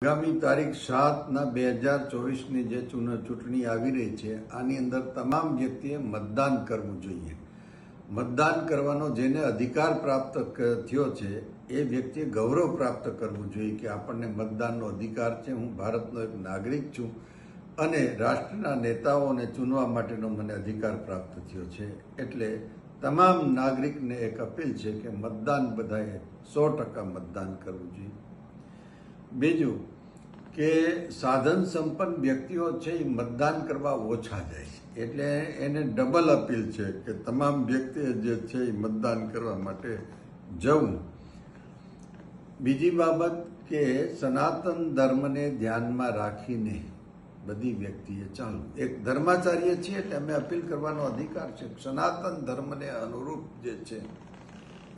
આગામી તારીખ 7/2024ની જે ચૂંટણી આવી રહી છે આની અંદર તમામ વ્યક્તિએ મતદાન કરવું જોઈએ. મતદાન કરવાનો જેને અધિકાર પ્રાપ્ત થયો છે એ વ્યક્તિએ ગૌરવ પ્રાપ્ત કરવું જોઈએ કે આપણને મતદાનનો અધિકાર છે, હું ભારતનો એક નાગરિક છું અને રાષ્ટ્રના નેતાઓને ચૂનવા માટેનો મને અધિકાર પ્રાપ્ત થયો છે. એટલે તમામ નાગરિકને એક અપીલ છે કે મતદાન બધાએ 100% મતદાન કરવું જોઈએ. બીજું કે સાધન સંપન્ન વ્યક્તિઓ છે એ મતદાન કરવા ઓછા જાય છે, એટલે એને ડબલ અપીલ છે કે તમામ વ્યક્તિએ જે છે એ મતદાન કરવા માટે જવું. બીજી બાબત કે સનાતન ધર્મને ધ્યાનમાં રાખીને બધી વ્યક્તિએ ચાલવું. એક ધર્માચાર્ય છીએ એટલે અમે અપીલ કરવાનો અધિકાર છે. સનાતન ધર્મને અનુરૂપ જે છે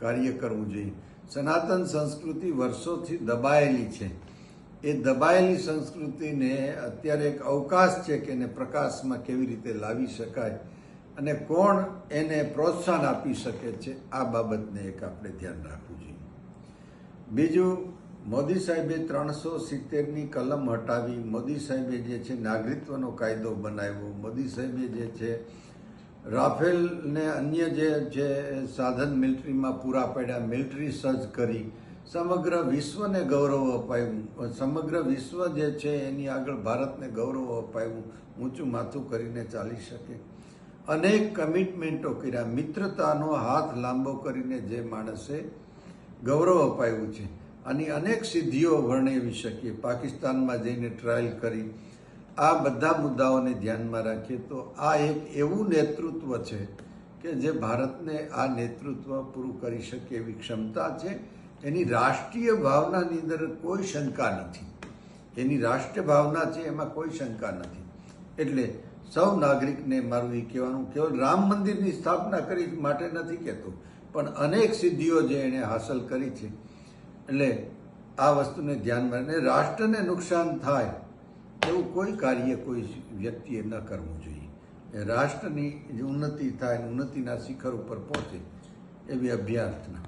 કાર્ય કરવું જોઈએ. સનાતન સંસ્કૃતિ વર્ષોથી દબાયેલી છે. એ દબાયેલી સંસ્કૃતિને અત્યારે એક અવકાશ છે કે એને પ્રકાશમાં કેવી રીતે લાવી શકાય અને કોણ એને પ્રોત્સાહન આપી શકે છે, આ બાબતને એક આપણે ધ્યાન રાખવું જોઈએ. બીજું, મોદી સાહેબે 370ની કલમ હટાવી, મોદી સાહેબે જે છે નાગરિકત્વનો કાયદો બનાવ્યો, મોદી સાહેબે જે છે રાફેલ ને અન્ય જે છે સાધન મિલિટરીમાં પૂરા પાડ્યા, મિલિટરી સજ્જ કરી સમગ્ર વિશ્વને ગૌરવ અપાયું. સમગ્ર વિશ્વ જે છે એની આગળ ભારતને ગૌરવ અપાયું, ઊંચું માથું કરીને ચાલી શકે. અનેક કમિટમેન્ટો કર્યા, મિત્રતાનો હાથ લાંબો કરીને જે માણસે ગૌરવ અપાયું છે, આની અનેક સિદ્ધિઓ વર્ણવી શકીએ. પાકિસ્તાનમાં જઈને ટ્રાયલ કરી, આ બધા મુદ્દાઓને ધ્યાનમાં રાખીએ તો આ એક એવું નેતૃત્વ છે કે જે ભારતને આ નેતૃત્વ પૂરું કરી શકે એવી ક્ષમતા છે. એની રાષ્ટ્રીય ભાવનાની અંદર કોઈ શંકા નથી. એની રાષ્ટ્રીય ભાવના છે એમાં કોઈ શંકા નથી. એટલે સૌ નાગરિકને મારું એ કહેવાનું, કેવળ રામ મંદિરની સ્થાપના કરી માટે નથી કહેતો, પણ અનેક સિદ્ધિઓ જે એણે હાંસલ કરી છે. એટલે આ વસ્તુને ધ્યાનમાં અને રાષ્ટ્રને નુકસાન થાય એવું કોઈ કાર્ય કોઈ વ્યક્તિએ ન કરવું જોઈએ. રાષ્ટ્રની ઉન્નતિ થાય, ઉન્નતિના શિખર ઉપર પહોંચે એવી અભ્યર્થના.